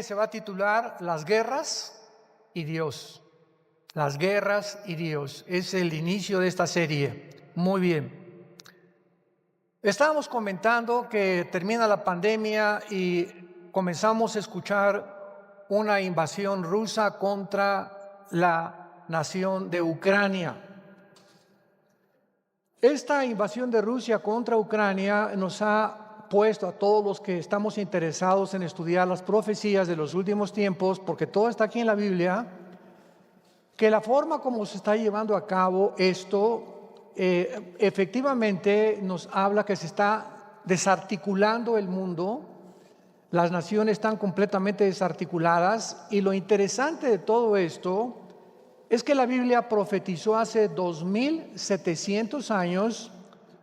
serie se va a titular Las guerras y Dios. Las guerras y Dios. Es el inicio de esta serie. Muy bien. Estábamos comentando que termina la pandemia y comenzamos a escuchar una invasión rusa contra la nación de Ucrania. Esta invasión de Rusia contra Ucrania nos ha puesto a todos los que estamos interesados en estudiar las profecías de los últimos tiempos, porque todo está aquí en la Biblia, que la forma como se está llevando a cabo esto, efectivamente nos habla que se está desarticulando el mundo, las naciones están completamente desarticuladas, y lo interesante de todo esto es que la Biblia profetizó hace 2700 años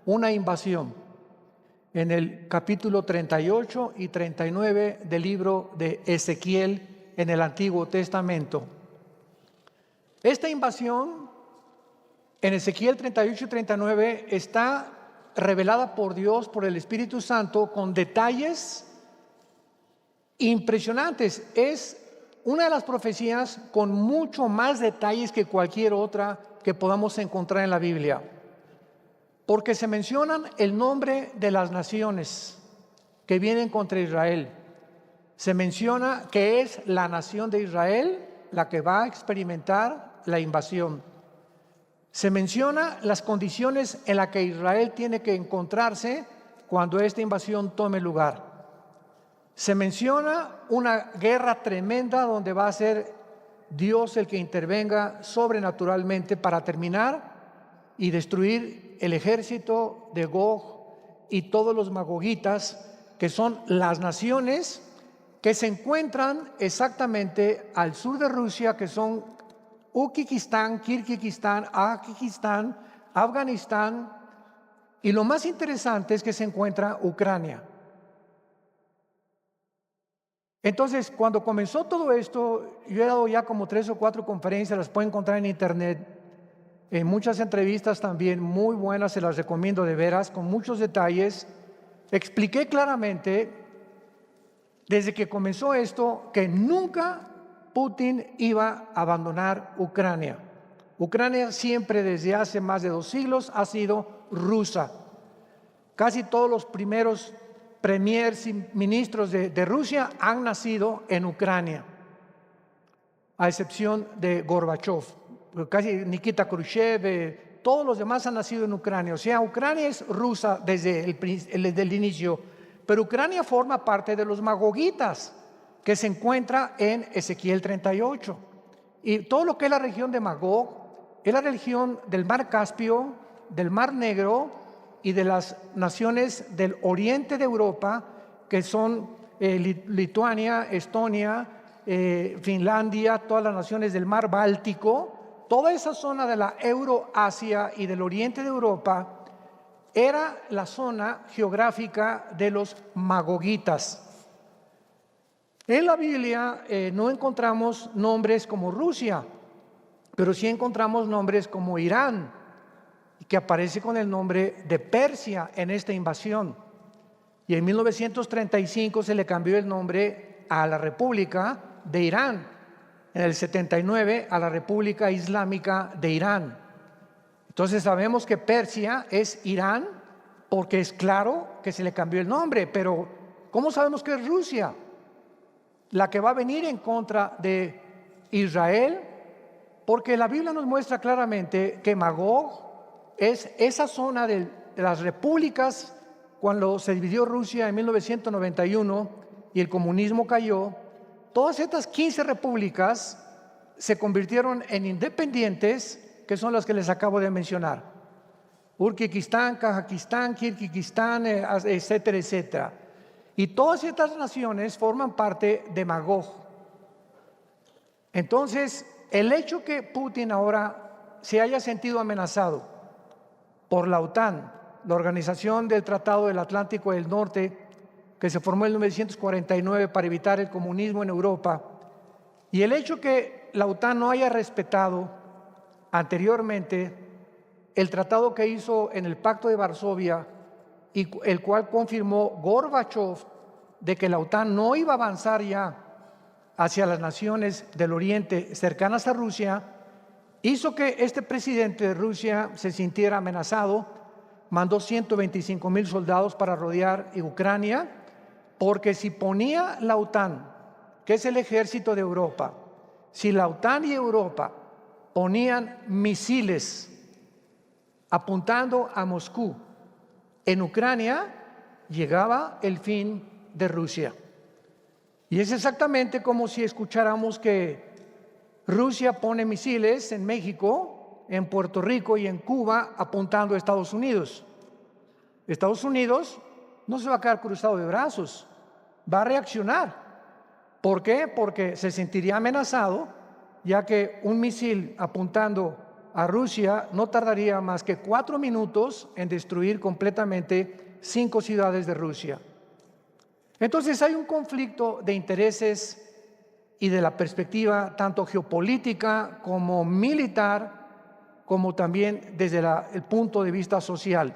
una invasión en el capítulo 38 y 39 del libro de Ezequiel en el Antiguo Testamento. Esta invasión en Ezequiel 38 y 39 está revelada por Dios, por el Espíritu Santo, con detalles impresionantes. Es una de las profecías con mucho más detalles que cualquier otra que podamos encontrar en la Biblia, porque se mencionan el nombre de las naciones que vienen contra Israel. Se menciona que es la nación de Israel la que va a experimentar la invasión. Se menciona las condiciones en las que Israel tiene que encontrarse cuando esta invasión tome lugar. Se menciona una guerra tremenda donde va a ser Dios el que intervenga sobrenaturalmente para terminar y destruir el ejército de Gog y todos los magogitas, que son las naciones que se encuentran exactamente al sur de Rusia, que son Uzbekistán, Kirguistán, Tayikistán, Afganistán, y lo más interesante es que se encuentra Ucrania. Entonces, cuando comenzó todo esto, yo he dado ya como 3 o 4 conferencias, las pueden encontrar en internet, en muchas entrevistas también muy buenas, se las recomiendo de veras, con muchos detalles. Expliqué claramente, desde que comenzó esto, que nunca Putin iba a abandonar Ucrania. Ucrania siempre, desde hace más de 2 siglos, ha sido rusa. Casi todos los primeros premiers y ministros de Rusia han nacido en Ucrania, a excepción de Gorbachev. Casi Nikita Khrushchev, todos los demás han nacido en Ucrania. O sea, Ucrania es rusa desde el inicio, pero Ucrania forma parte de los magogitas, que se encuentra en Ezequiel 38. Y todo lo que es la región de Magog es la región del Mar Caspio, del Mar Negro y de las naciones del oriente de Europa, que son Lituania, Estonia, Finlandia, todas las naciones del Mar Báltico. Toda esa zona de la Euroasia y del oriente de Europa era la zona geográfica de los magogitas. En la Biblia no encontramos nombres como Rusia, pero sí encontramos nombres como Irán, que aparece con el nombre de Persia en esta invasión. Y en 1935 se le cambió el nombre a la República de Irán, en el 79 a la República Islámica de Irán. Entonces sabemos que Persia es Irán, porque es claro que se le cambió el nombre, pero ¿cómo sabemos que es Rusia la que va a venir en contra de Israel? Porque la Biblia nos muestra claramente que Magog es esa zona de las repúblicas. Cuando se dividió Rusia en 1991 y el comunismo cayó, todas estas 15 repúblicas se convirtieron en independientes, que son las que les acabo de mencionar: Uzbekistán, Kazajistán, Kirguistán, etcétera, etcétera. Y todas estas naciones forman parte de Magog. Entonces, el hecho que Putin ahora se haya sentido amenazado por la OTAN, la Organización del Tratado del Atlántico del Norte, que se formó en 1949 para evitar el comunismo en Europa, y el hecho que la OTAN no haya respetado anteriormente el tratado que hizo en el Pacto de Varsovia, y el cual confirmó Gorbachev, de que la OTAN no iba a avanzar ya hacia las naciones del Oriente cercanas a Rusia, hizo que este presidente de Rusia se sintiera amenazado. Mandó 125,000 soldados para rodear Ucrania, porque si ponía la OTAN, que es el ejército de Europa, si la OTAN y Europa ponían misiles apuntando a Moscú en Ucrania, llegaba el fin de Rusia. Y es exactamente como si escucháramos que Rusia pone misiles en México, en Puerto Rico y en Cuba apuntando a Estados Unidos. Estados Unidos no se va a quedar cruzado de brazos, va a reaccionar. ¿Por qué? Porque se sentiría amenazado, ya que un misil apuntando a Rusia no tardaría más que 4 minutos en destruir completamente 5 ciudades de Rusia. Entonces hay un conflicto de intereses y de la perspectiva tanto geopolítica como militar, como también desde el punto de vista social.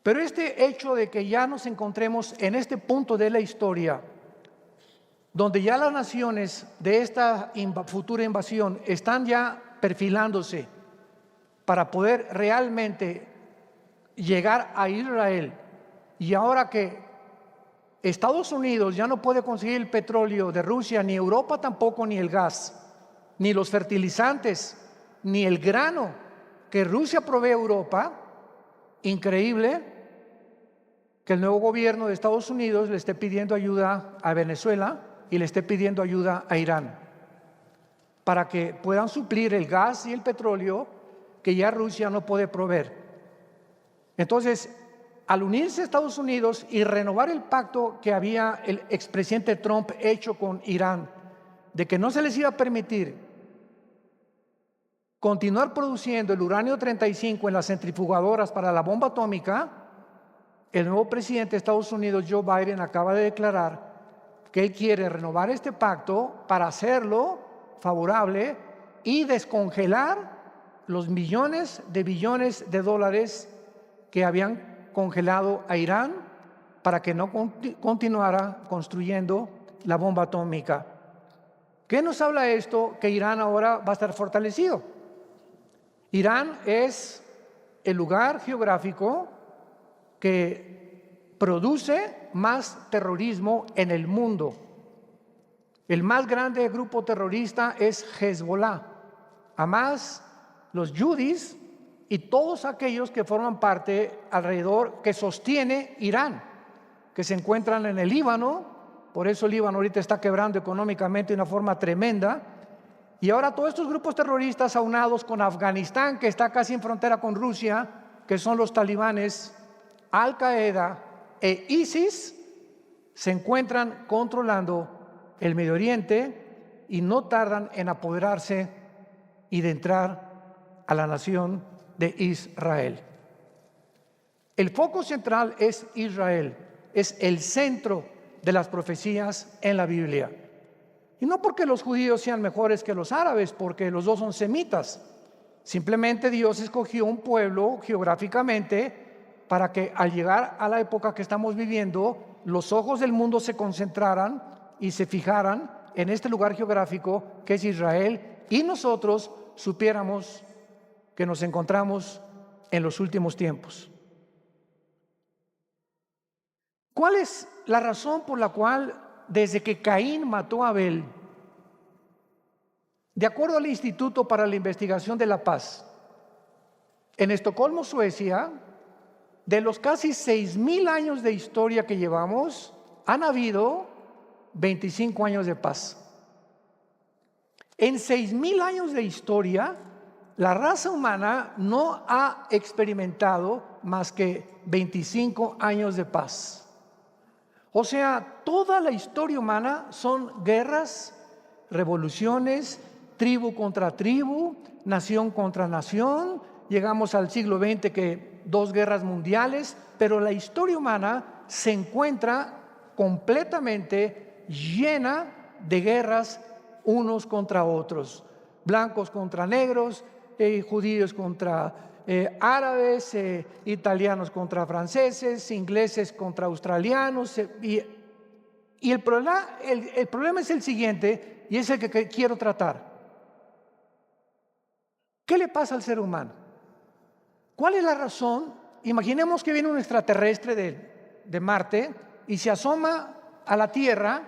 Pero este hecho de que ya nos encontremos en este punto de la historia, donde ya las naciones de esta futura invasión están ya perfilándose para poder realmente llegar a Israel, y ahora que Estados Unidos ya no puede conseguir el petróleo de Rusia, ni Europa tampoco, ni el gas, ni los fertilizantes, ni el grano que Rusia provee a Europa, increíble que el nuevo gobierno de Estados Unidos le esté pidiendo ayuda a Venezuela y le esté pidiendo ayuda a Irán para que puedan suplir el gas y el petróleo que ya Rusia no puede proveer. Entonces, al unirse a Estados Unidos y renovar el pacto que había el expresidente Trump hecho con Irán, de que no se les iba a permitir continuar produciendo el uranio 35 en las centrifugadoras para la bomba atómica, el nuevo presidente de Estados Unidos, Joe Biden, acaba de declarar que él quiere renovar este pacto para hacerlo favorable y descongelar los millones de billones de dólares que habían congelado a Irán para que no continuara construyendo la bomba atómica. ¿Qué nos habla esto? Que Irán ahora va a estar fortalecido. Irán es el lugar geográfico que produce más terrorismo en el mundo. El más grande grupo terrorista es Hezbollah. Hamas, los yudis y todos aquellos que forman parte alrededor, que sostiene Irán, que se encuentran en el Líbano. Por eso el Líbano ahorita está quebrando económicamente de una forma tremenda. Y ahora todos estos grupos terroristas aunados con Afganistán, que está casi en frontera con Rusia, que son los talibanes, Al-Qaeda e ISIS, se encuentran controlando el Medio Oriente y no tardan en apoderarse y de entrar a la nación de Israel. El foco central es Israel, es el centro de las profecías en la Biblia. Y no porque los judíos sean mejores que los árabes, porque los dos son semitas. Simplemente Dios escogió un pueblo geográficamente para que al llegar a la época que estamos viviendo, los ojos del mundo se concentraran y se fijaran en este lugar geográfico que es Israel, y nosotros supiéramos que nos encontramos en los últimos tiempos. ¿Cuál es la razón por la cual desde que Caín mató a Abel, de acuerdo al Instituto para la Investigación de la Paz, en Estocolmo, Suecia, de los casi 6,000 años de historia que llevamos, han habido 25 años de paz? En 6,000 años de historia, la raza humana no ha experimentado más que 25 años de paz. O sea, toda la historia humana son guerras, revoluciones, tribu contra tribu, nación contra nación. Llegamos al siglo XX que 2 guerras mundiales, pero la historia humana se encuentra completamente llena de guerras unos contra otros, blancos contra negros, judíos contra árabes, italianos contra franceses, ingleses contra australianos, Y el problema es el siguiente, y es el que quiero tratar. ¿Qué le pasa al ser humano? ¿Cuál es la razón? Imaginemos que viene un extraterrestre de Marte y se asoma a la Tierra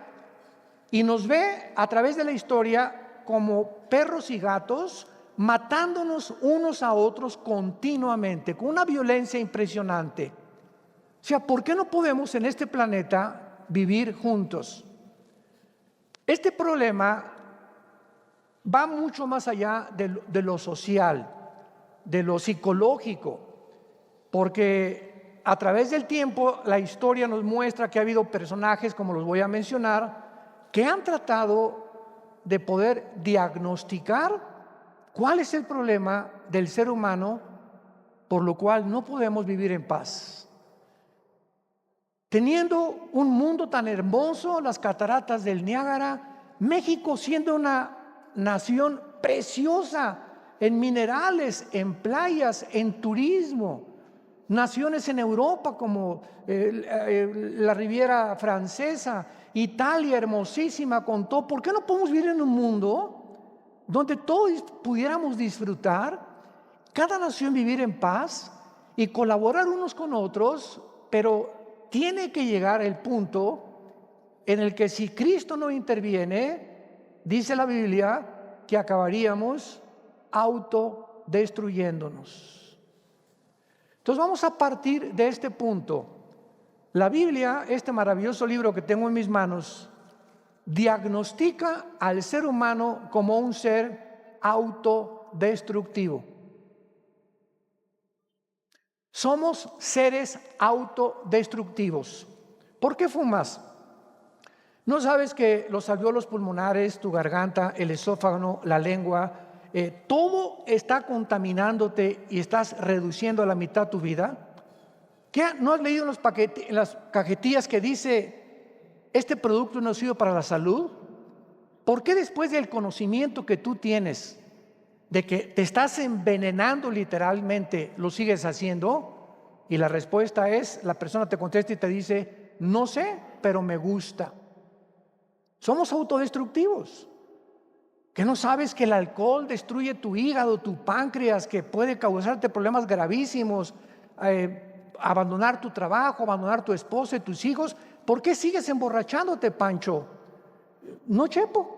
y nos ve a través de la historia como perros y gatos, matándonos unos a otros continuamente, con una violencia impresionante. O sea, ¿por qué no podemos en este planeta vivir juntos? Este problema va mucho más allá de lo social, de lo psicológico, porque a través del tiempo la historia nos muestra que ha habido personajes, como los voy a mencionar, que han tratado de poder diagnosticar cuál es el problema del ser humano por lo cual no podemos vivir en paz. Teniendo un mundo tan hermoso, las cataratas del Niágara, México siendo una nación preciosa en minerales, en playas, en turismo, naciones en Europa como la Riviera Francesa, Italia hermosísima con todo. ¿Por qué no podemos vivir en un mundo donde todos pudiéramos disfrutar, cada nación vivir en paz y colaborar unos con otros? Pero tiene que llegar el punto en el que si Cristo no interviene, dice la Biblia, que acabaríamos autodestruyéndonos. Entonces vamos a partir de este punto. La Biblia, este maravilloso libro que tengo en mis manos, diagnostica al ser humano como un ser autodestructivo. Somos seres autodestructivos. ¿Por qué fumas? ¿No sabes que los alvéolos pulmonares, tu garganta, el esófago, la lengua, todo está contaminándote y estás reduciendo a la mitad tu vida? ¿Qué? ¿No has leído en las cajetillas que dice este producto es nocivo para la salud? ¿Por qué después del conocimiento que tú tienes de que te estás envenenando literalmente, lo sigues haciendo? Y la respuesta es, la persona te contesta y te dice, no sé, pero me gusta. Somos autodestructivos. ¿Que no sabes que el alcohol destruye tu hígado, tu páncreas, que puede causarte problemas gravísimos, abandonar tu trabajo, abandonar tu esposa y tus hijos? ¿Por qué sigues emborrachándote, Pancho? No, Chepo.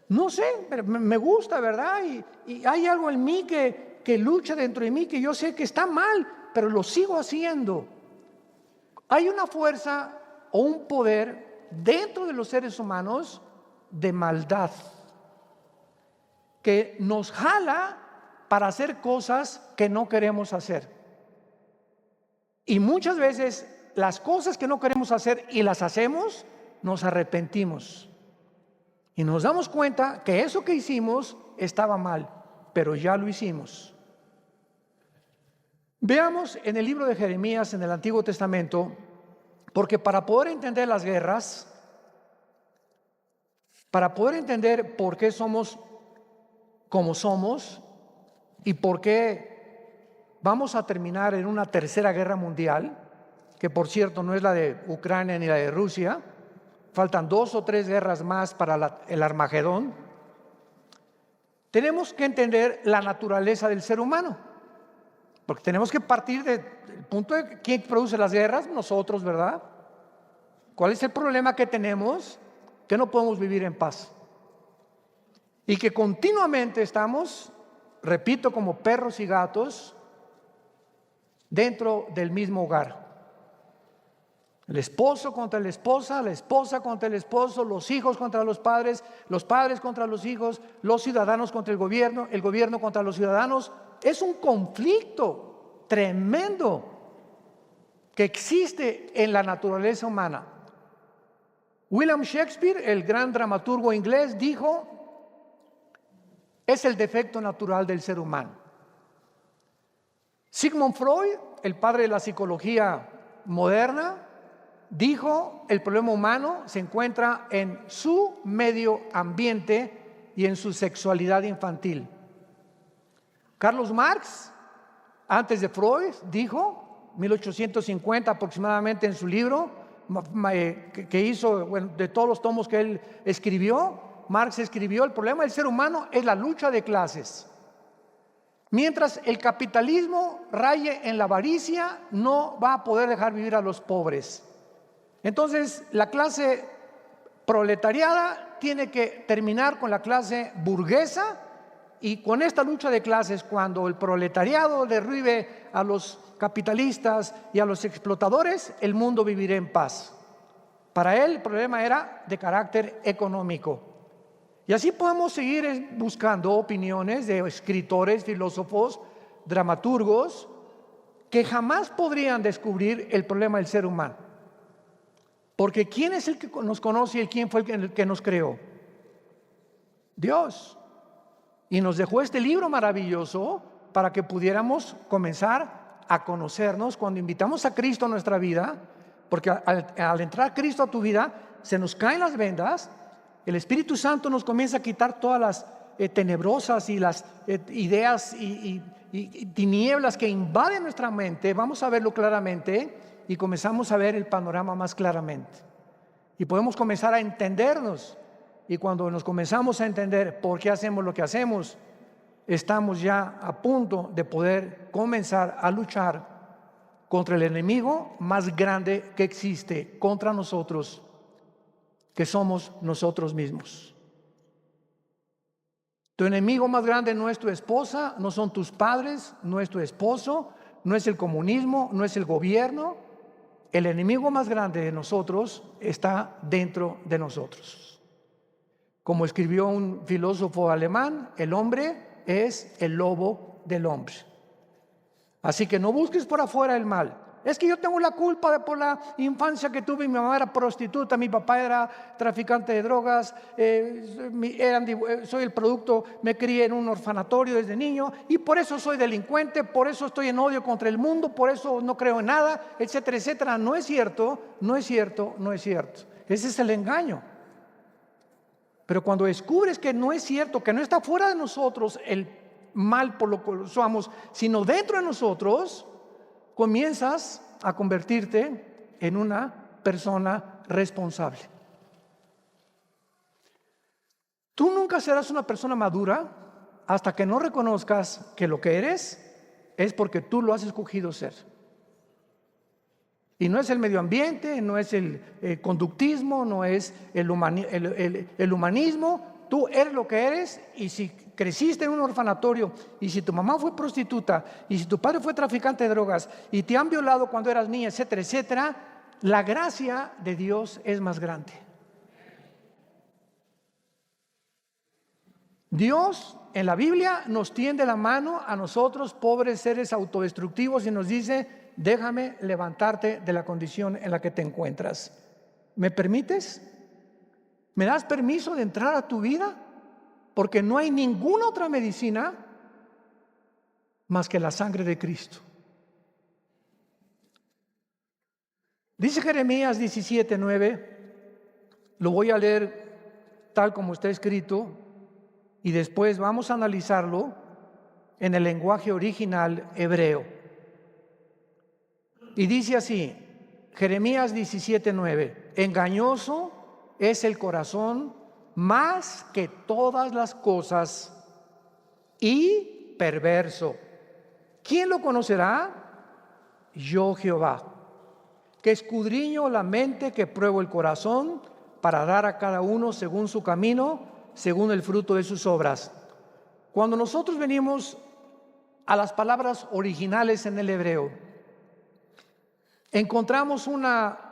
No sé, pero me gusta, ¿verdad? Y hay algo en mí que lucha dentro de mí, que yo sé que está mal, pero lo sigo haciendo. Hay una fuerza o un poder dentro de los seres humanos de maldad que nos jala para hacer cosas que no queremos hacer. Y muchas veces las cosas que no queremos hacer y las hacemos, nos arrepentimos. Y nos damos cuenta que eso que hicimos estaba mal, pero ya lo hicimos. Veamos en el libro de Jeremías, en el Antiguo Testamento, porque para poder entender las guerras, para poder entender por qué somos como somos y por qué vamos a terminar en una tercera guerra mundial, que por cierto no es la de Ucrania ni la de Rusia, faltan 2 o 3 guerras más para el Armagedón. Tenemos que entender la naturaleza del ser humano, porque tenemos que partir del punto de quién produce las guerras, nosotros, ¿verdad? ¿Cuál es el problema que tenemos? Que no podemos vivir en paz y que continuamente estamos, repito, como perros y gatos dentro del mismo hogar. El esposo contra la esposa contra el esposo, los hijos contra los padres contra los hijos, los ciudadanos contra el gobierno contra los ciudadanos. Es un conflicto tremendo que existe en la naturaleza humana. William Shakespeare, el gran dramaturgo inglés, dijo, es el defecto natural del ser humano. Sigmund Freud, el padre de la psicología moderna, dijo, el problema humano se encuentra en su medio ambiente y en su sexualidad infantil. Carlos Marx, antes de Freud, dijo, 1850 aproximadamente, en su libro que hizo, bueno, de todos los tomos que él escribió, Marx escribió, el problema del ser humano es la lucha de clases. Mientras el capitalismo raye en la avaricia, no va a poder dejar vivir a los pobres. Entonces, la clase proletariada tiene que terminar con la clase burguesa, y con esta lucha de clases, cuando el proletariado derribe a los capitalistas y a los explotadores, el mundo vivirá en paz. Para él el problema era de carácter económico. Y así podemos seguir buscando opiniones de escritores, filósofos, dramaturgos, que jamás podrían descubrir el problema del ser humano. Porque ¿quién es el que nos conoce y quién fue el que nos creó? Dios. Y nos dejó este libro maravilloso para que pudiéramos comenzar a conocernos. Cuando invitamos a Cristo a nuestra vida, porque al entrar Cristo a tu vida, se nos caen las vendas, el Espíritu Santo nos comienza a quitar todas las tenebrosas y las ideas y tinieblas que invaden nuestra mente. Vamos a verlo claramente y comenzamos a ver el panorama más claramente. Y podemos comenzar a entendernos. Y cuando nos comenzamos a entender por qué hacemos lo que hacemos, estamos ya a punto de poder comenzar a luchar contra el enemigo más grande que existe contra nosotros, que somos nosotros mismos. Tu enemigo más grande no es tu esposa, no son tus padres, no es tu esposo, no es el comunismo, no es el gobierno. El enemigo más grande de nosotros está dentro de nosotros. Como escribió un filósofo alemán, el hombre es el lobo del hombre. Así que no busques por afuera el mal. Es que yo tengo la culpa por la infancia que tuve. Mi mamá era prostituta, mi papá era traficante de drogas, soy el producto, me crié en un orfanatorio desde niño y por eso soy delincuente, por eso estoy en odio contra el mundo, por eso no creo en nada, etcétera, etcétera. No es cierto, no es cierto, no es cierto. Ese es el engaño. Pero cuando descubres que no es cierto, que no está fuera de nosotros el mal por lo que somos, sino dentro de nosotros, comienzas a convertirte en una persona responsable. Tú nunca serás una persona madura hasta que no reconozcas que lo que eres es porque tú lo has escogido ser. Y no es el medio ambiente, no es el conductismo, no es el humanismo. Tú eres lo que eres, y si creciste en un orfanatorio, y si tu mamá fue prostituta, y si tu padre fue traficante de drogas, y te han violado cuando eras niña, etcétera, etcétera, la gracia de Dios es más grande. Dios en la Biblia nos tiende la mano a nosotros, pobres seres autodestructivos, y nos dice: déjame levantarte de la condición en la que te encuentras. ¿Me permites? ¿Me das permiso de entrar a tu vida? Porque no hay ninguna otra medicina más que la sangre de Cristo. Dice Jeremías 17:9, lo voy a leer tal como está escrito y después vamos a analizarlo en el lenguaje original hebreo. Y dice así, Jeremías 17:9, engañoso es el corazón más que todas las cosas y perverso. ¿Quién lo conocerá? Yo, Jehová, que escudriño la mente, que pruebo el corazón, para dar a cada uno según su camino, según el fruto de sus obras. Cuando nosotros venimos a las palabras originales en el hebreo, encontramos una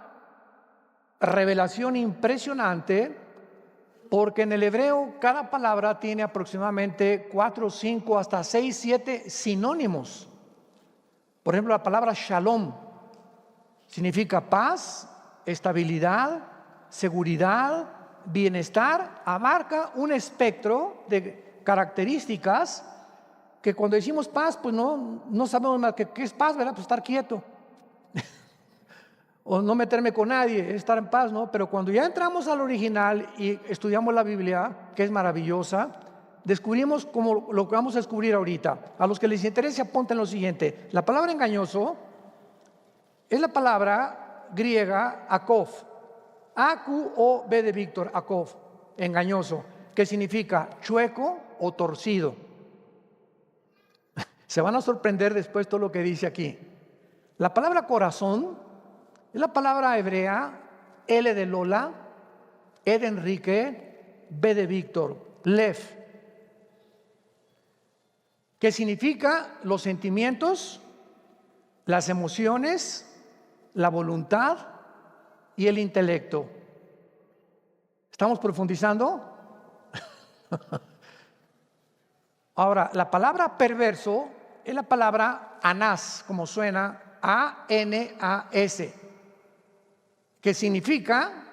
revelación impresionante, porque en el hebreo cada palabra tiene aproximadamente 4, 5, hasta 6, 7 sinónimos. Por ejemplo, la palabra shalom significa paz, estabilidad, seguridad, bienestar. Abarca un espectro de características que cuando decimos paz, pues no sabemos más que qué es paz, ¿verdad? Pues estar quieto. O no meterme con nadie, estar en paz, ¿no? Pero cuando ya entramos al original y estudiamos la Biblia, que es maravillosa, descubrimos como lo que vamos a descubrir ahorita. A los que les interese, apunten lo siguiente. La palabra engañoso es la palabra griega Akov, A-Q-O-B de Víctor, Akov, engañoso, que significa chueco o torcido. Se van a sorprender después todo lo que dice aquí. La palabra corazón es la palabra hebrea L de Lola, E de Enrique, B de Víctor, Lev, que significa los sentimientos, las emociones, la voluntad y el intelecto. ¿Estamos profundizando? Ahora, la palabra perverso es la palabra anás, como suena, A-N-A-S, que significa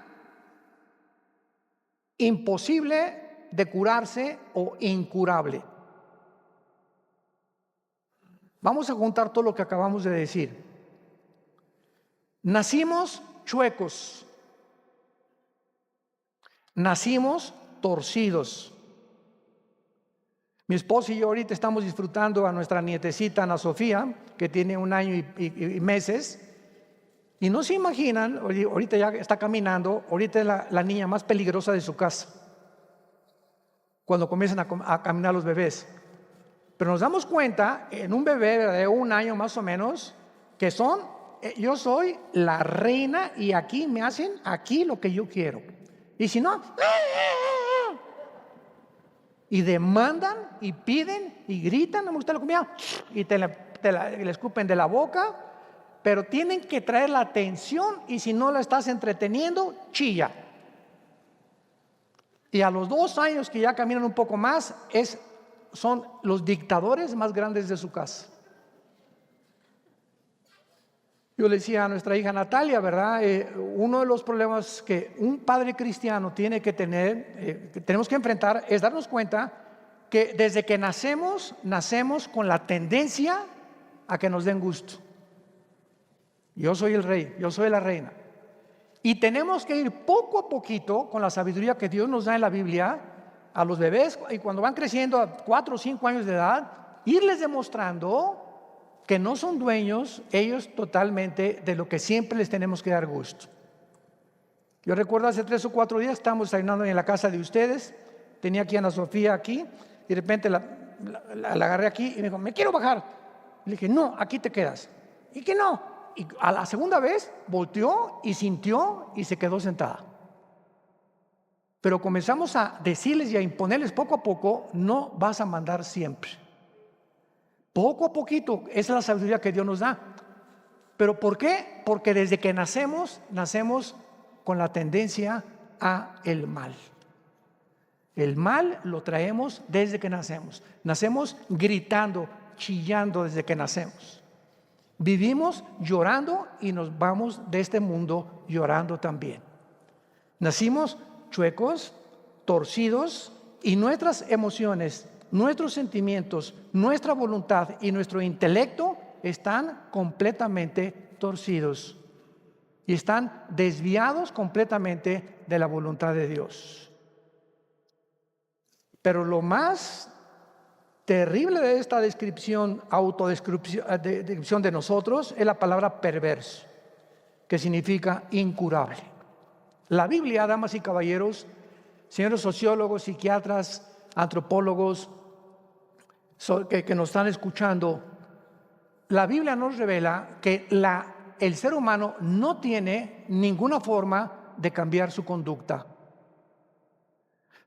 imposible de curarse o incurable. Vamos a juntar todo lo que acabamos de decir. Nacimos chuecos, nacimos torcidos. Mi esposo y yo ahorita estamos disfrutando a nuestra nietecita Ana Sofía, que tiene 1 año y meses, y no se imaginan, ahorita ya está caminando, ahorita es la niña más peligrosa de su casa, cuando comienzan a caminar los bebés. Pero nos damos cuenta, en un bebé de 1 año más o menos, que yo soy la reina y aquí me hacen aquí lo que yo quiero. Y si no, y demandan y piden y gritan, no me gusta la comida, y le escupen de la boca, pero tienen que traer la atención y si no la estás entreteniendo, chilla. Y a los 2 años que ya caminan un poco más, son los dictadores más grandes de su casa. Yo le decía a nuestra hija Natalia, ¿verdad? Uno de los problemas que un padre cristiano tiene que tener, que tenemos que enfrentar, es darnos cuenta que desde que nacemos con la tendencia a que nos den gusto. Yo soy el rey, yo soy la reina. Y tenemos que ir poco a poquito con la sabiduría que Dios nos da en la Biblia a los bebés, y cuando van creciendo a 4 o 5 años de edad, irles demostrando que no son dueños ellos totalmente de lo que siempre les tenemos que dar gusto. Yo recuerdo hace 3 o 4 días estábamos desayunando en la casa de ustedes, tenía aquí a Ana Sofía aquí, y de repente la agarré aquí y me dijo, me quiero bajar. Le dije, no, aquí te quedas. ¿Y que no? Y a la segunda vez volteó y sintió y se quedó sentada. Pero comenzamos a decirles y a imponerles poco a poco, no vas a mandar siempre. Poco a poquito, esa es la sabiduría que Dios nos da. ¿Pero por qué? Porque desde que nacemos con la tendencia a el mal. El mal lo traemos desde que nacemos. Nacemos gritando, chillando desde que nacemos. Vivimos llorando y nos vamos de este mundo llorando también. Nacimos chuecos, torcidos, y nuestras emociones, nuestros sentimientos, nuestra voluntad y nuestro intelecto están completamente torcidos y están desviados completamente de la voluntad de Dios. Pero lo más terrible de esta autodescripción de nosotros es la palabra perverso, que significa incurable. La Biblia, damas y caballeros, señores sociólogos, psiquiatras, antropólogos que nos están escuchando, la Biblia nos revela que el ser humano no tiene ninguna forma de cambiar su conducta.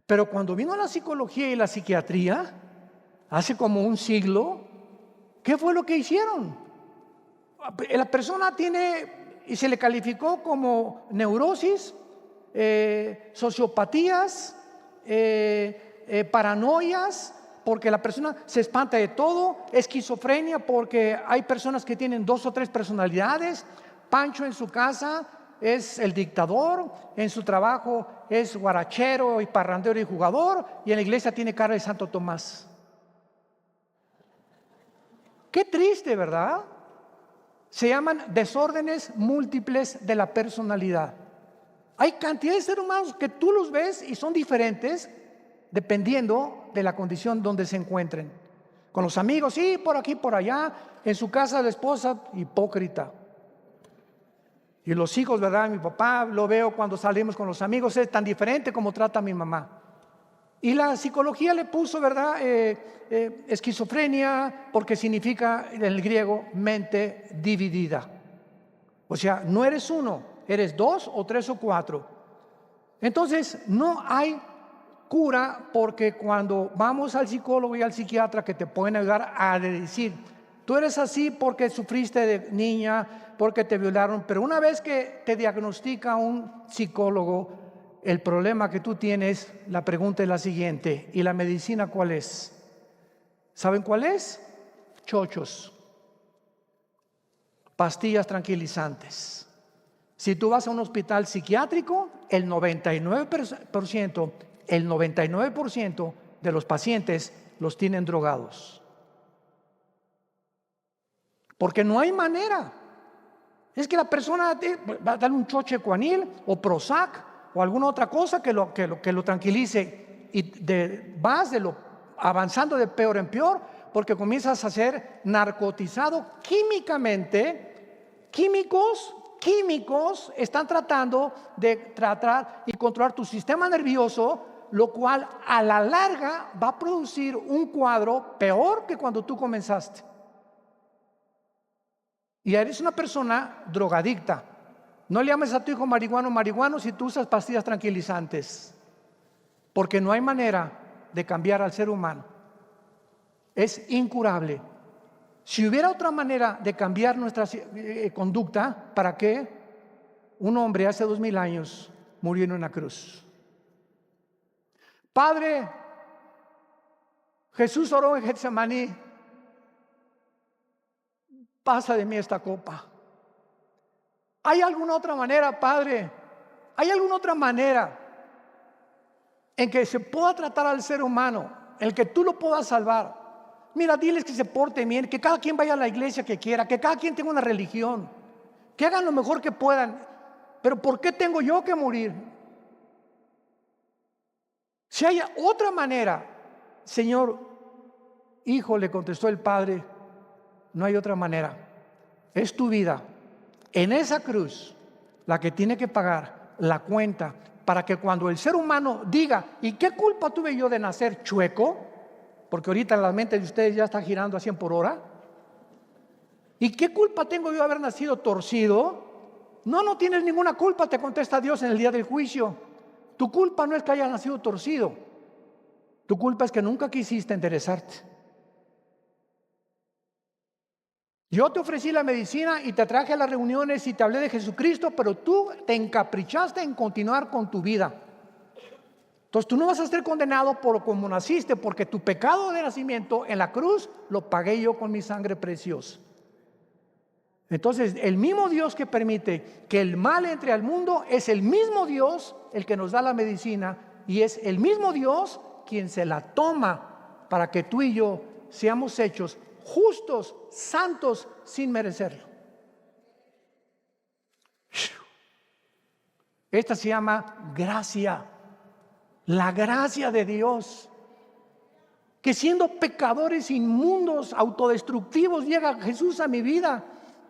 Pero cuando vino la psicología y la psiquiatría, hace como 1 siglo, ¿qué fue lo que hicieron? La persona tiene, y se le calificó como neurosis, sociopatías, paranoias, porque la persona se espanta de todo, esquizofrenia, porque hay personas que tienen 2 o 3 personalidades. Pancho en su casa es el dictador, en su trabajo es guarachero y parrandero y jugador, y en la iglesia tiene cara de Santo Tomás. Qué triste, ¿verdad? Se llaman desórdenes múltiples de la personalidad. Hay cantidad de seres humanos que tú los ves y son diferentes dependiendo de la condición donde se encuentren. Con los amigos, sí, por aquí, por allá. En su casa la esposa, hipócrita. Y los hijos, ¿verdad? Mi papá, lo veo cuando salimos con los amigos, es tan diferente como trata a mi mamá. Y la psicología le puso, ¿verdad? Esquizofrenia, porque significa en el griego mente dividida. O sea, no eres uno, eres dos o tres o cuatro. Entonces, no hay cura, porque cuando vamos al psicólogo y al psiquiatra que te pueden ayudar a decir, tú eres así porque sufriste de niña, porque te violaron, pero una vez que te diagnostica un psicólogo el problema que tú tienes, la pregunta es la siguiente: ¿y la medicina cuál es? ¿Saben cuál es? Chochos, pastillas tranquilizantes. Si tú vas a un hospital psiquiátrico, el 99% de los pacientes los tienen drogados. Porque no hay manera. Es que la persona va a darle un choche Cuanil o Prozac o alguna otra cosa que lo tranquilice, y vas avanzando de peor en peor, porque comienzas a ser narcotizado químicamente. Químicos están tratando de tratar y controlar tu sistema nervioso, lo cual a la larga va a producir un cuadro peor que cuando tú comenzaste. Y eres una persona drogadicta. No le llames a tu hijo marihuano si tú usas pastillas tranquilizantes, porque no hay manera de cambiar al ser humano. Es incurable. Si hubiera otra manera de cambiar nuestra conducta, ¿para qué un hombre hace 2000 años murió en una cruz? Padre, Jesús oró en Getsemaní: pasa de mí esta copa. ¿Hay alguna otra manera, Padre? ¿Hay alguna otra manera en que se pueda tratar al ser humano, en que tú lo puedas salvar? Mira, diles que se porten bien, que cada quien vaya a la iglesia que quiera, que cada quien tenga una religión, que hagan lo mejor que puedan. Pero ¿por qué tengo yo que morir? Si hay otra manera, Señor, hijo, le contestó el padre, no hay otra manera. Es tu vida en esa cruz la que tiene que pagar la cuenta, para que cuando el ser humano diga, ¿y qué culpa tuve yo de nacer chueco? Porque ahorita la mente de ustedes ya está girando a 100 por hora. ¿Y qué culpa tengo yo de haber nacido torcido? No tienes ninguna culpa, te contesta Dios en el día del juicio. Tu culpa no es que hayas nacido torcido. Tu culpa es que nunca quisiste enderezarte. Yo te ofrecí la medicina y te traje a las reuniones y te hablé de Jesucristo, pero tú te encaprichaste en continuar con tu vida. Entonces tú no vas a ser condenado por como naciste, porque tu pecado de nacimiento en la cruz lo pagué yo con mi sangre preciosa. Entonces el mismo Dios que permite que el mal entre al mundo es el mismo Dios el que nos da la medicina, y es el mismo Dios quien se la toma para que tú y yo seamos hechos justos, santos, sin merecerlo. Esta se llama gracia. La gracia de Dios, que siendo pecadores inmundos, autodestructivos, llega Jesús a mi vida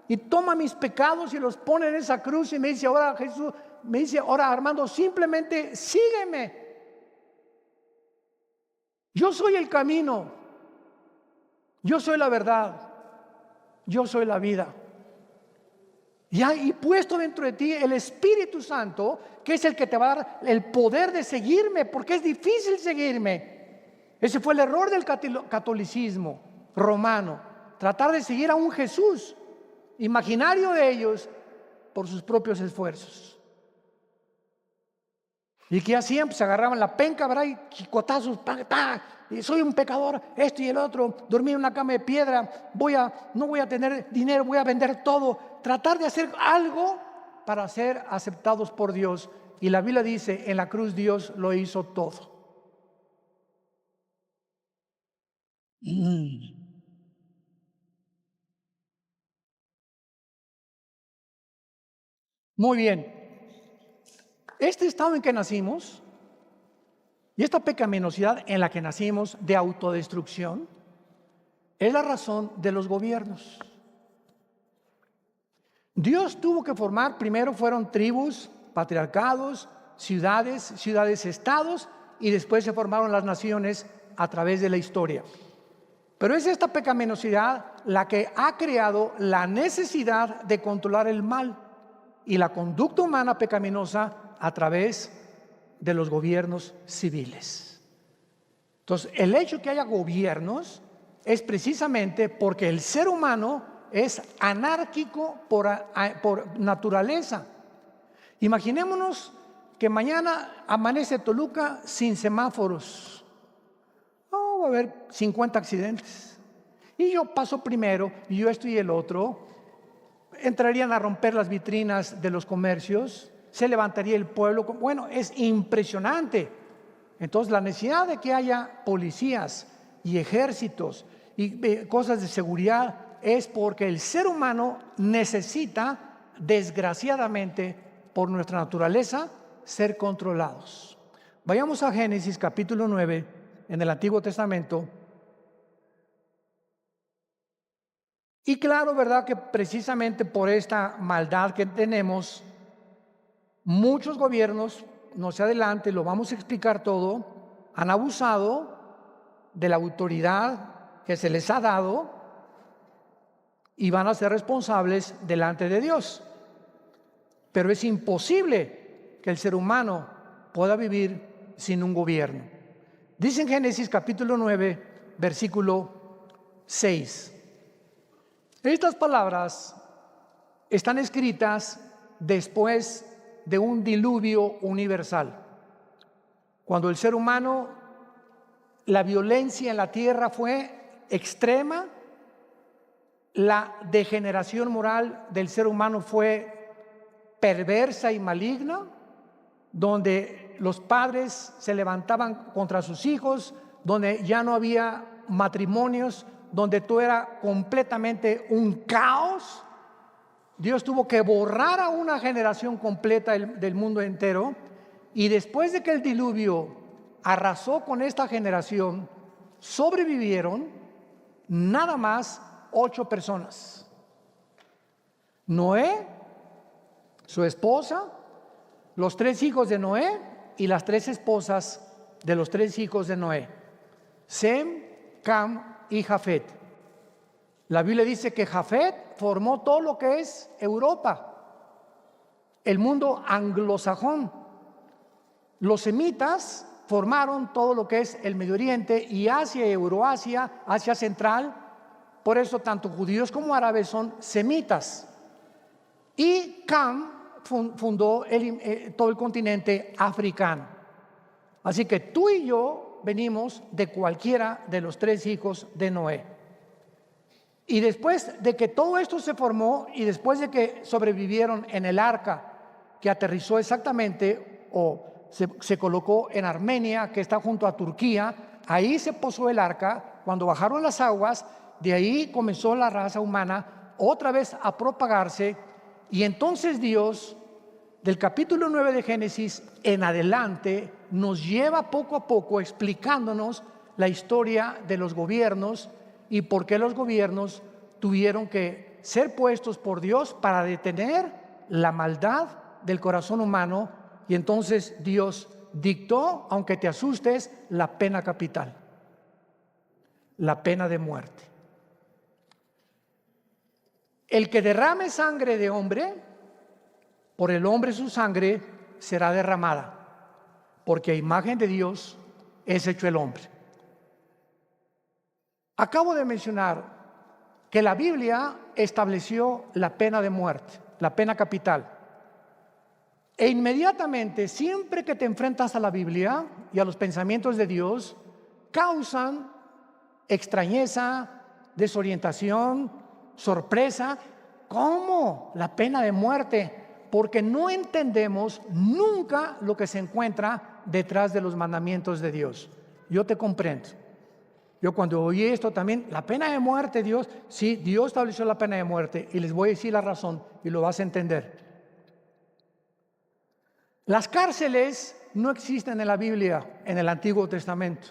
y toma mis pecados y los pone en esa cruz y me dice, ahora Jesús, me dice, ahora Armando, simplemente sígueme. Yo soy el camino, yo soy la verdad, yo soy la vida. Y puesto dentro de ti el Espíritu Santo, que es el que te va a dar el poder de seguirme, porque es difícil seguirme. Ese fue el error del catolicismo romano, tratar de seguir a un Jesús imaginario de ellos por sus propios esfuerzos. ¿Y qué hacían? Pues agarraban la penca, ¿verdad? Y chicotazos, y soy un pecador, esto y el otro, dormí en una cama de piedra, no voy a tener dinero, voy a vender todo. Tratar de hacer algo para ser aceptados por Dios. Y la Biblia dice, en la cruz Dios lo hizo todo. Muy bien. Este estado en que nacimos y esta pecaminosidad en la que nacimos de autodestrucción es la razón de los gobiernos. Dios tuvo que formar, primero fueron tribus, patriarcados, ciudades, estados, y después se formaron las naciones a través de la historia. Pero es esta pecaminosidad la que ha creado la necesidad de controlar el mal y la conducta humana pecaminosa a través de los gobiernos civiles. Entonces, el hecho que haya gobiernos es precisamente porque el ser humano es anárquico por naturaleza. Imaginémonos que mañana amanece Toluca sin semáforos. Va a haber 50 accidentes. Y yo paso primero, y yo esto y el otro. Entrarían a romper las vitrinas de los comercios, se levantaría el pueblo. Bueno, es impresionante. Entonces, la necesidad de que haya policías y ejércitos y cosas de seguridad es porque el ser humano necesita, desgraciadamente, por nuestra naturaleza, ser controlados. Vayamos a Génesis capítulo 9, en el Antiguo Testamento. Y claro, ¿verdad? Que precisamente por esta maldad que tenemos, muchos gobiernos, no se adelante, lo vamos a explicar todo, han abusado de la autoridad que se les ha dado y van a ser responsables delante de Dios. Pero es imposible que el ser humano pueda vivir sin un gobierno. Dice en Génesis capítulo 9, versículo 6. Estas palabras están escritas después de un diluvio universal. Cuando el ser humano, la violencia en la tierra fue extrema, la degeneración moral del ser humano fue perversa y maligna, donde los padres se levantaban contra sus hijos, donde ya no había matrimonios, donde todo era completamente un caos. Dios tuvo que borrar a una generación completa del mundo entero, y después de que el diluvio arrasó con esta generación, sobrevivieron nada más 8 personas. Noé, su esposa, los 3 hijos de Noé y las 3 esposas de los 3 hijos de Noé: Sem, Cam y Jafet. La Biblia dice que Jafet formó todo lo que es Europa, el mundo anglosajón. Los semitas formaron todo lo que es el Medio Oriente y Asia, Euroasia, Asia Central. Por eso tanto judíos como árabes son semitas. Y Cam fundó todo el continente africano. Así que tú y yo venimos de cualquiera de los 3 hijos de Noé. Y después de que todo esto se formó y después de que sobrevivieron en el arca que aterrizó exactamente o se colocó en Armenia, que está junto a Turquía, ahí se posó el arca. Cuando bajaron las aguas, de ahí comenzó la raza humana otra vez a propagarse. Y entonces Dios, del capítulo 9 de Génesis en adelante, nos lleva poco a poco explicándonos la historia de los gobiernos y por qué los gobiernos tuvieron que ser puestos por Dios para detener la maldad del corazón humano. Y entonces Dios dictó, aunque te asustes, la pena capital, la pena de muerte. El que derrame sangre de hombre, por el hombre su sangre será derramada, porque a imagen de Dios es hecho el hombre. Acabo de mencionar que la Biblia estableció la pena de muerte, la pena capital. E inmediatamente, siempre que te enfrentas a la Biblia y a los pensamientos de Dios, causan extrañeza, desorientación, sorpresa. ¿Cómo? La pena de muerte. Porque no entendemos nunca lo que se encuentra detrás de los mandamientos de Dios. Yo te comprendo. Yo cuando oí esto también, la pena de muerte, Dios, sí, Dios estableció la pena de muerte, y les voy a decir la razón y lo vas a entender. Las cárceles no existen en la Biblia, en el Antiguo Testamento.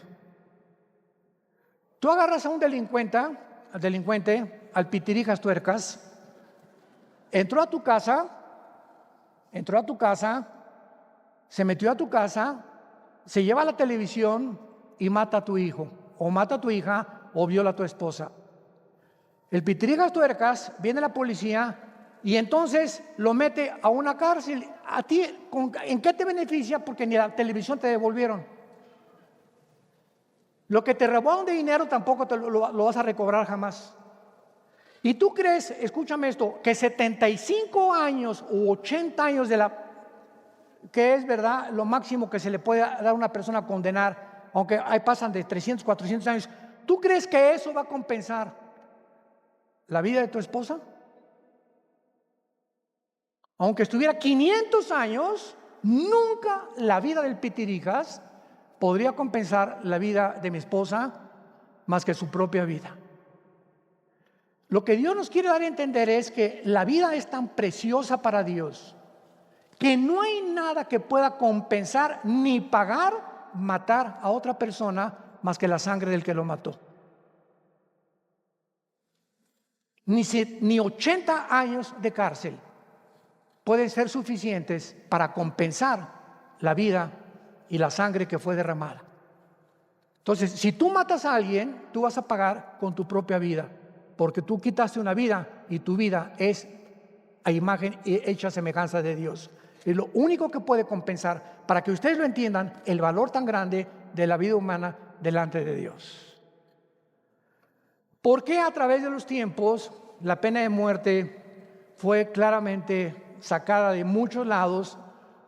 Tú agarras a un delincuente, al pitirijas tuercas, entró a tu casa, se metió a tu casa, se lleva a la televisión y mata a tu hijo, o mata a tu hija, o viola a tu esposa. El pitirigas tuercas, viene la policía y entonces lo mete a una cárcel. ¿A ti en qué te beneficia? Porque ni la televisión te devolvieron. Lo que te robaron de dinero tampoco lo vas a recobrar jamás. Y tú crees, escúchame esto, que 75 años u 80 años que es verdad lo máximo que se le puede dar a una persona a condenar, aunque ahí pasan de 300, 400 años, ¿tú crees que eso va a compensar la vida de tu esposa? Aunque estuviera 500 años, nunca la vida del pitirijas podría compensar la vida de mi esposa más que su propia vida. Lo que Dios nos quiere dar a entender es que la vida es tan preciosa para Dios que no hay nada que pueda compensar ni pagar matar a otra persona más que la sangre del que lo mató. Ni 80 años de cárcel pueden ser suficientes para compensar la vida y la sangre que fue derramada. Entonces, si tú matas a alguien, tú vas a pagar con tu propia vida, porque tú quitaste una vida y tu vida es a imagen y hecha semejanza de Dios. Es lo único que puede compensar, para que ustedes lo entiendan, el valor tan grande de la vida humana delante de Dios. ¿Por qué a través de los tiempos la pena de muerte fue claramente sacada de muchos lados?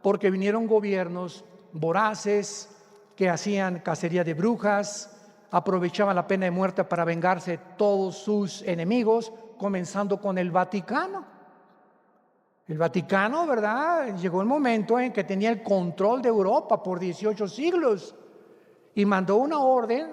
Porque vinieron gobiernos voraces que hacían cacería de brujas, aprovechaban la pena de muerte para vengarse de todos sus enemigos, comenzando con el Vaticano. El Vaticano, ¿verdad? Llegó el momento en que tenía el control de Europa por 18 siglos y mandó una orden,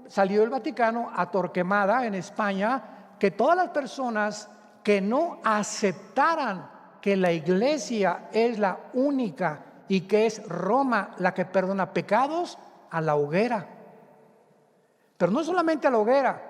salió el Vaticano a Torquemada en España, que todas las personas que no aceptaran que la iglesia es la única y que es Roma la que perdona pecados, a la hoguera. Pero no solamente a la hoguera,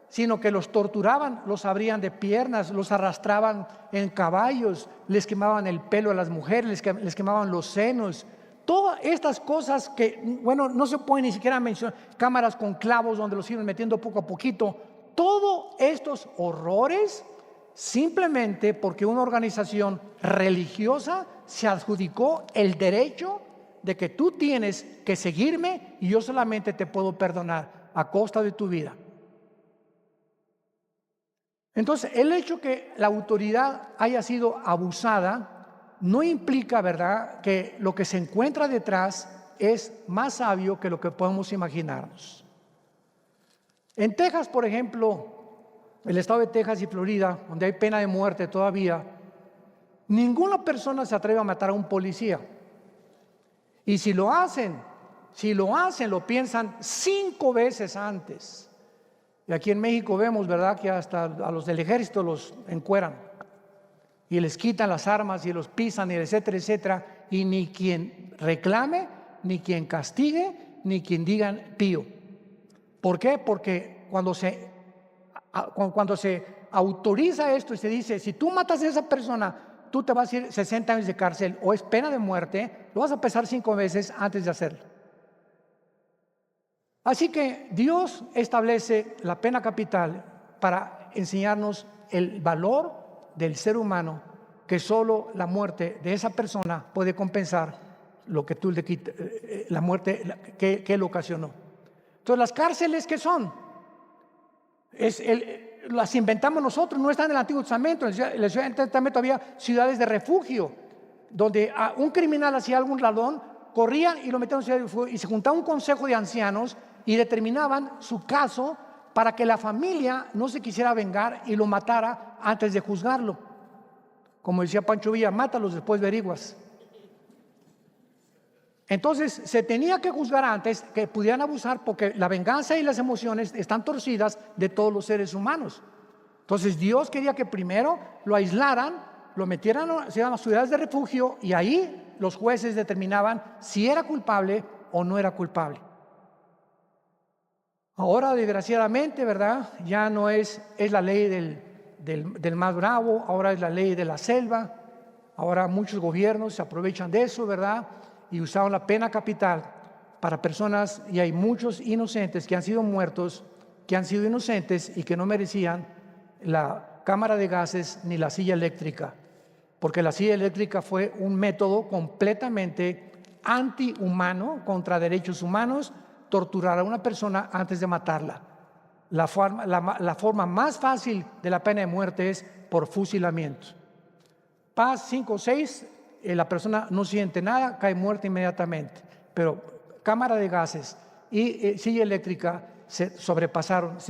sino que los torturaban, los abrían de piernas, los arrastraban en caballos, les quemaban el pelo a las mujeres, les quemaban los senos. Todas estas cosas que, bueno, no se pueden ni siquiera mencionar, cámaras con clavos donde los iban metiendo poco a poquito. Todos estos horrores simplemente porque una organización religiosa se adjudicó el derecho de que tú tienes que seguirme y yo solamente te puedo perdonar a costa de tu vida. Entonces, el hecho que la autoridad haya sido abusada no implica, ¿verdad?, que lo que se encuentra detrás es más sabio que lo que podemos imaginarnos. En Texas, por ejemplo, el estado de Texas y Florida, donde hay pena de muerte todavía, ninguna persona se atreve a matar a un policía. Y si lo hacen, lo piensan 5 veces antes. Y aquí en México vemos, ¿verdad?, que hasta a los del ejército los encueran y les quitan las armas y los pisan, y etcétera, etcétera, y ni quien reclame, ni quien castigue, ni quien diga pío. ¿Por qué? Porque cuando se autoriza esto y se dice, si tú matas a esa persona, tú te vas a ir 60 años de cárcel o es pena de muerte, lo vas a pensar 5 veces antes de hacerlo. Así que Dios establece la pena capital para enseñarnos el valor del ser humano, que solo la muerte de esa persona puede compensar lo que tú le quitas, la muerte que él ocasionó. Entonces, las cárceles, ¿qué son? Las inventamos nosotros, no están en el Antiguo Testamento. En el Antiguo Testamento había ciudades de refugio, donde un criminal hacía algún ladrón, corrían y lo metían en ciudad de refugio, y se juntaba un consejo de ancianos y determinaban su caso para que la familia no se quisiera vengar y lo matara antes de juzgarlo. Como decía Pancho Villa, mátalos, después averiguas. Entonces se tenía que juzgar antes, que pudieran abusar, porque la venganza y las emociones están torcidas de todos los seres humanos. Entonces Dios quería que primero lo aislaran, lo metieran a ciudades de refugio, y ahí los jueces determinaban si era culpable o no era culpable. Ahora, desgraciadamente, ¿verdad?, ya no es la ley del más bravo, ahora es la ley de la selva. Ahora muchos gobiernos se aprovechan de eso, ¿verdad? Y usaron la pena capital para personas, y hay muchos inocentes que han sido muertos, que han sido inocentes y que no merecían la cámara de gases ni la silla eléctrica, porque la silla eléctrica fue un método completamente antihumano, contra derechos humanos, torturar a una persona antes de matarla. La forma más fácil de la pena de muerte es por fusilamiento. Paz 5 o 6, la persona no siente nada, cae muerta inmediatamente. Pero cámara de gases y silla eléctrica se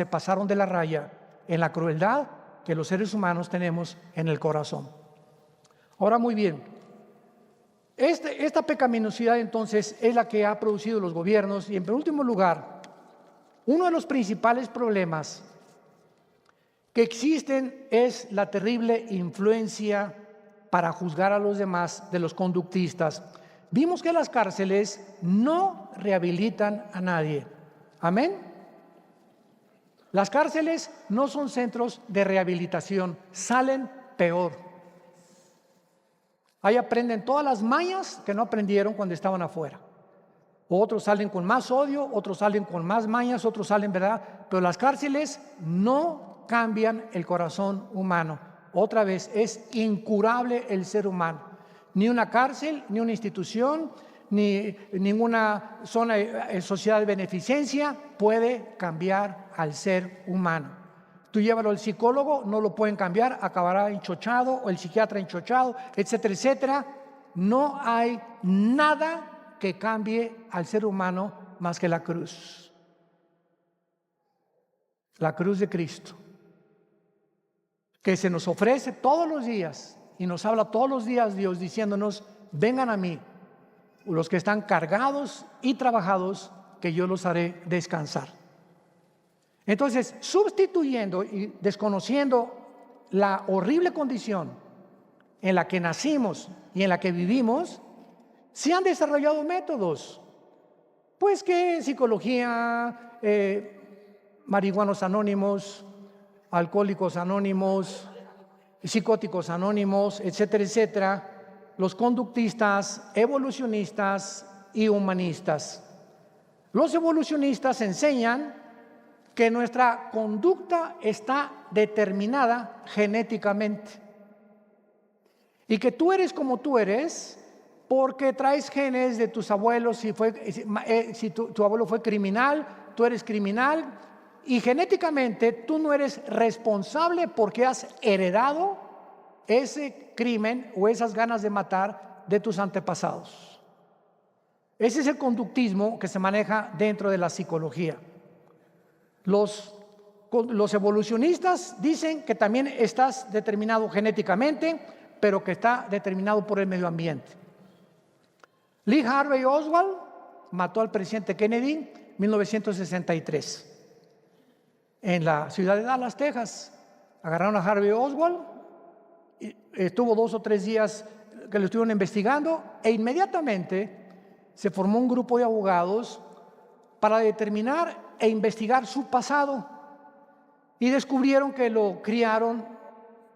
pasaron de la raya en la crueldad que los seres humanos tenemos en el corazón. Ahora, muy bien, esta pecaminosidad entonces es la que ha producido los gobiernos. Y en último lugar, uno de los principales problemas que existen es la terrible influencia para juzgar a los demás de los conductistas. Vimos que las cárceles no rehabilitan a nadie. ¿Amén? Las cárceles no son centros de rehabilitación, salen peor. Ahí aprenden todas las mañas que no aprendieron cuando estaban afuera. Otros salen con más odio, otros salen con más mañas, otros salen, ¿verdad? Pero las cárceles no cambian el corazón humano. Otra vez, es incurable el ser humano. Ni una cárcel, ni una institución, ni ninguna sociedad de beneficencia puede cambiar al ser humano. Tú llévalo al psicólogo, no lo pueden cambiar, acabará enchochado, o el psiquiatra enchochado, etcétera, etcétera. No hay nada que cambie al ser humano más que la cruz. La cruz de Cristo, que se nos ofrece todos los días y nos habla todos los días Dios diciéndonos: vengan a mí, los que están cargados y trabajados, que yo los haré descansar. Entonces, sustituyendo y desconociendo la horrible condición en la que nacimos y en la que vivimos, se han desarrollado métodos, pues que psicología, marihuanos anónimos, alcohólicos anónimos, psicóticos anónimos, etcétera, etcétera, los conductistas, evolucionistas y humanistas. Los evolucionistas enseñan que nuestra conducta está determinada genéticamente y que tú eres como tú eres porque traes genes de tus abuelos. Si tu abuelo fue criminal, tú eres criminal. Y genéticamente tú no eres responsable porque has heredado ese crimen o esas ganas de matar de tus antepasados. Ese es el conductismo que se maneja dentro de la psicología. Los evolucionistas dicen que también estás determinado genéticamente, pero que está determinado por el medio ambiente. Lee Harvey Oswald mató al presidente Kennedy en 1963. En la ciudad de Dallas, Texas, agarraron a Harvey Oswald, y estuvo 2 o 3 días que lo estuvieron investigando, e inmediatamente se formó un grupo de abogados para determinar e investigar su pasado, y descubrieron que lo criaron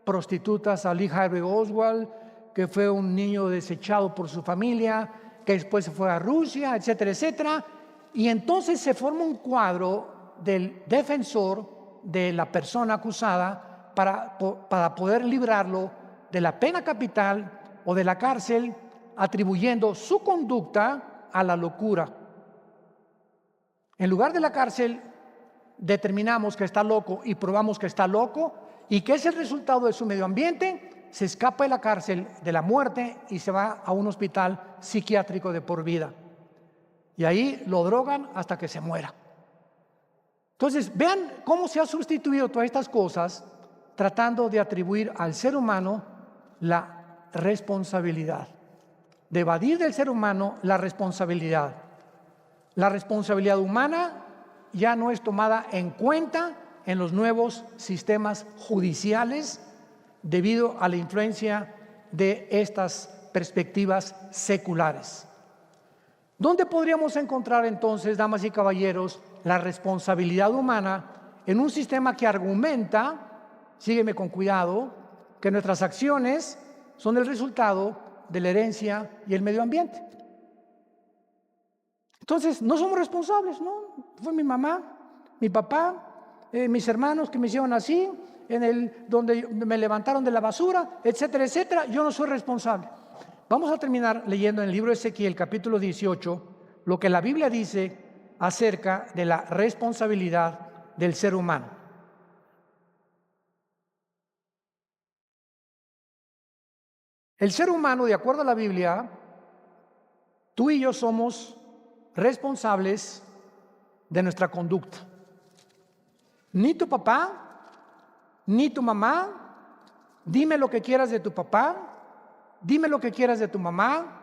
prostitutas a Lee Harvey Oswald, que fue un niño desechado por su familia, que después se fue a Rusia, etcétera, etcétera, y entonces se forma un cuadro del defensor de la persona acusada para poder librarlo de la pena capital o de la cárcel, atribuyendo su conducta a la locura. En lugar de la cárcel, determinamos que está loco y probamos que está loco, y que es el resultado de su medio ambiente. Se escapa de la cárcel, de la muerte, y se va a un hospital psiquiátrico de por vida, y ahí lo drogan hasta que se muera. Entonces, vean cómo se ha sustituido todas estas cosas, tratando de atribuir al ser humano la responsabilidad, de evadir del ser humano la responsabilidad. La responsabilidad humana ya no es tomada en cuenta en los nuevos sistemas judiciales debido a la influencia de estas perspectivas seculares. ¿Dónde podríamos encontrar entonces, damas y caballeros, la responsabilidad humana en un sistema que argumenta sígueme con cuidado, que nuestras acciones son el resultado de la herencia y el medio ambiente. Entonces, no somos responsables, ¿no? Fue mi mamá, mi papá, mis hermanos que me hicieron así, donde me levantaron de la basura, etcétera, etcétera. Yo no soy responsable. Vamos a terminar leyendo en el libro de Ezequiel, capítulo 18, lo que la Biblia dice acerca de la responsabilidad del ser humano. El ser humano, de acuerdo a la Biblia, tú y yo somos responsables de nuestra conducta. Ni tu papá, ni tu mamá, dime lo que quieras de tu papá, dime lo que quieras de tu mamá,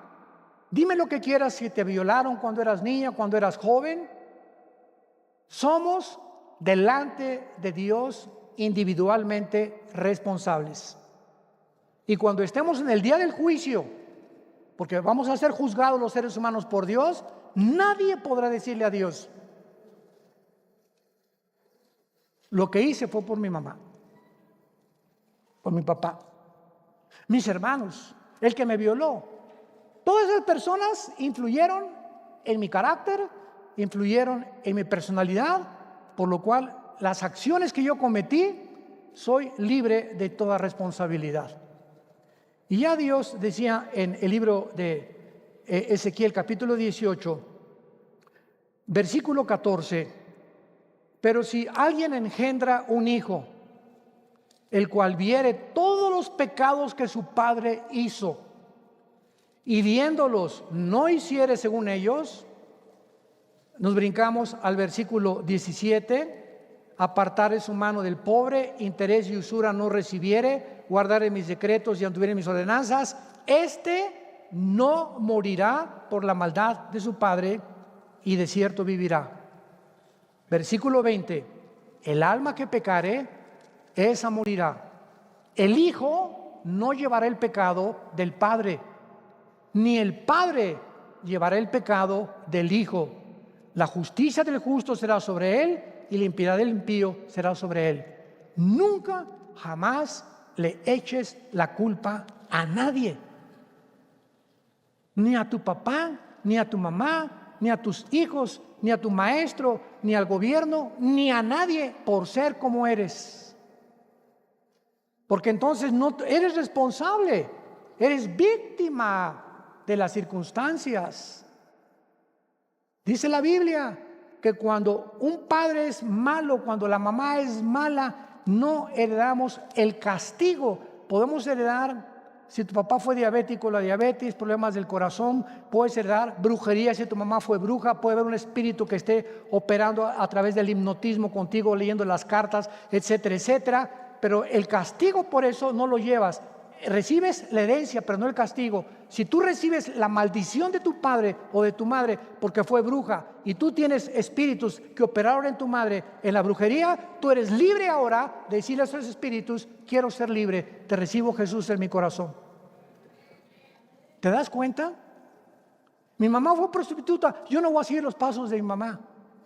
dime lo que quieras si te violaron cuando eras niña, cuando eras joven. Somos delante de Dios individualmente responsables. Y cuando estemos en el día del juicio, porque vamos a ser juzgados los seres humanos por Dios, nadie podrá decirle a Dios: lo que hice fue por mi mamá, por mi papá, mis hermanos, el que me violó. Todas esas personas influyeron en mi carácter, influyeron en mi personalidad, por lo cual las acciones que yo cometí, soy libre de toda responsabilidad. Y ya Dios decía en el libro de Ezequiel, capítulo 18, versículo 14: pero si alguien engendra un hijo, el cual viere todos los pecados que su padre hizo, y viéndolos no hiciere según ellos, nos brincamos al versículo 17, apartare su mano del pobre, interés y usura no recibiere, guardare mis decretos y anduviere mis ordenanzas, este no morirá por la maldad de su padre, y de cierto vivirá. Versículo 20, el alma que pecare, esa morirá. El hijo no llevará el pecado del padre, ni el padre llevará el pecado del hijo. La justicia del justo será sobre él, y la impiedad del impío será sobre él. Nunca, jamás le eches la culpa a nadie, ni a tu papá, ni a tu mamá, ni a tus hijos, ni a tu maestro, ni al gobierno, ni a nadie por ser como eres. Porque entonces no eres responsable, eres víctima de las circunstancias. Dice la Biblia que cuando un padre es malo, cuando la mamá es mala, no heredamos el castigo. Podemos heredar, si tu papá fue diabético, la diabetes, problemas del corazón, puedes heredar brujería si tu mamá fue bruja, puede haber un espíritu que esté operando a través del hipnotismo contigo, leyendo las cartas, etcétera, etcétera. Pero el castigo por eso no lo llevas. Recibes la herencia, pero no el castigo. Si tú recibes la maldición de tu padre o de tu madre porque fue bruja, y tú tienes espíritus que operaron en tu madre en la brujería, tú eres libre ahora de decirle a esos espíritus: quiero ser libre, te recibo, Jesús, en mi corazón. ¿Te das cuenta? Mi mamá fue prostituta, yo no voy a seguir los pasos de mi mamá.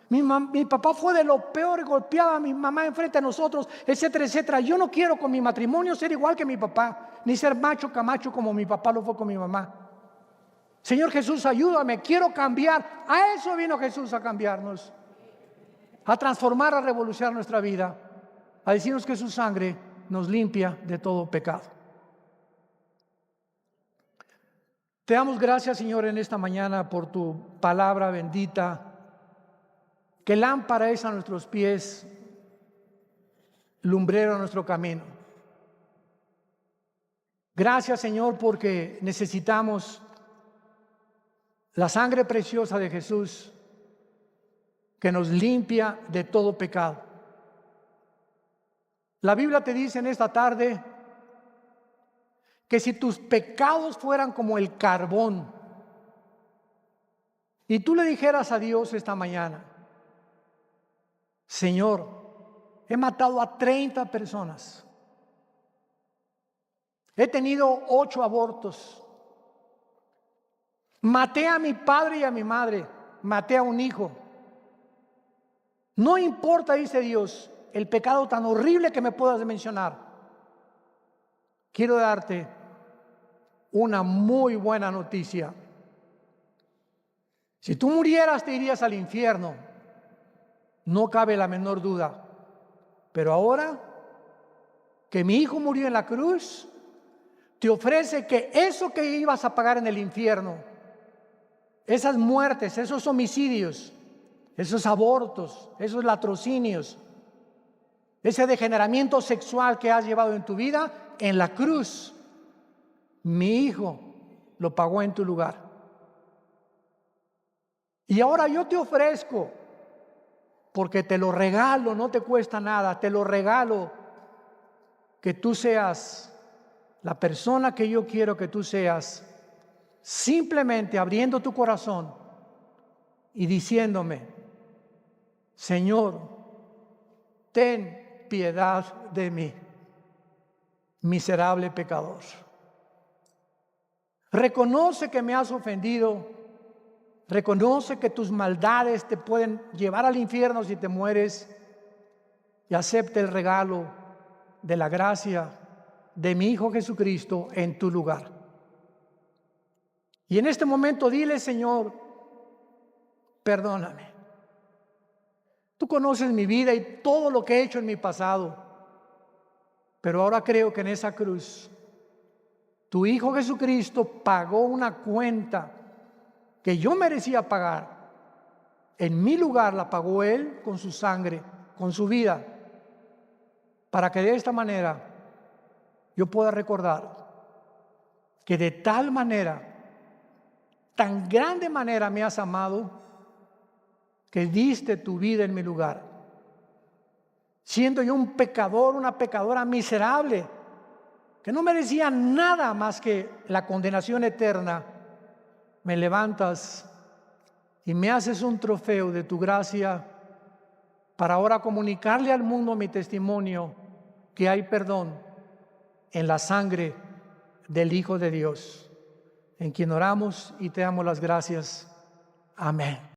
Mi papá fue de lo peor, golpeaba a mi mamá enfrente a nosotros, etcétera, etcétera. Yo no quiero con mi matrimonio ser igual que mi papá, ni ser macho camacho como mi papá lo fue con mi mamá. Señor Jesús, ayúdame, quiero cambiar. A eso vino Jesús, a cambiarnos, a transformar, a revolucionar nuestra vida, a decirnos que su sangre nos limpia de todo pecado. Te damos gracias, Señor, en esta mañana por tu palabra bendita, que lámpara es a nuestros pies, lumbrero a nuestro camino. Gracias, Señor, porque necesitamos la sangre preciosa de Jesús, que nos limpia de todo pecado. La Biblia te dice en esta tarde que si tus pecados fueran como el carbón, y tú le dijeras a Dios esta mañana: Señor, he matado a 30 personas, he tenido 8 abortos, maté a mi padre y a mi madre, maté a un hijo. No importa, dice Dios, el pecado tan horrible que me puedas mencionar. Quiero darte una muy buena noticia. Si tú murieras, te irías al infierno. No cabe la menor duda. Pero ahora que mi hijo murió en la cruz, te ofrece que eso que ibas a pagar en el infierno, esas muertes, esos homicidios, esos abortos, esos latrocinios, ese degeneramiento sexual que has llevado en tu vida, en la cruz, mi hijo lo pagó en tu lugar. Y ahora yo te ofrezco, porque te lo regalo, no te cuesta nada, te lo regalo, que tú seas la persona que yo quiero que tú seas, simplemente abriendo tu corazón y diciéndome: Señor, ten piedad de mí, miserable pecador. Reconoce que me has ofendido, reconoce que tus maldades te pueden llevar al infierno si te mueres, y acepta el regalo de la gracia de mi Hijo Jesucristo en tu lugar. Y en este momento dile: Señor, perdóname. Tú conoces mi vida y todo lo que he hecho en mi pasado, pero ahora creo que en esa cruz tu Hijo Jesucristo pagó una cuenta que yo merecía pagar. En mi lugar la pagó Él con su sangre, con su vida, para que de esta manera yo pueda recordar que de tal manera, tan grande manera me has amado, que diste tu vida en mi lugar. Siendo yo un pecador, una pecadora miserable, que no merecía nada más que la condenación eterna, me levantas y me haces un trofeo de tu gracia para ahora comunicarle al mundo mi testimonio, que hay perdón en la sangre del Hijo de Dios, en quien oramos y te damos las gracias. Amén.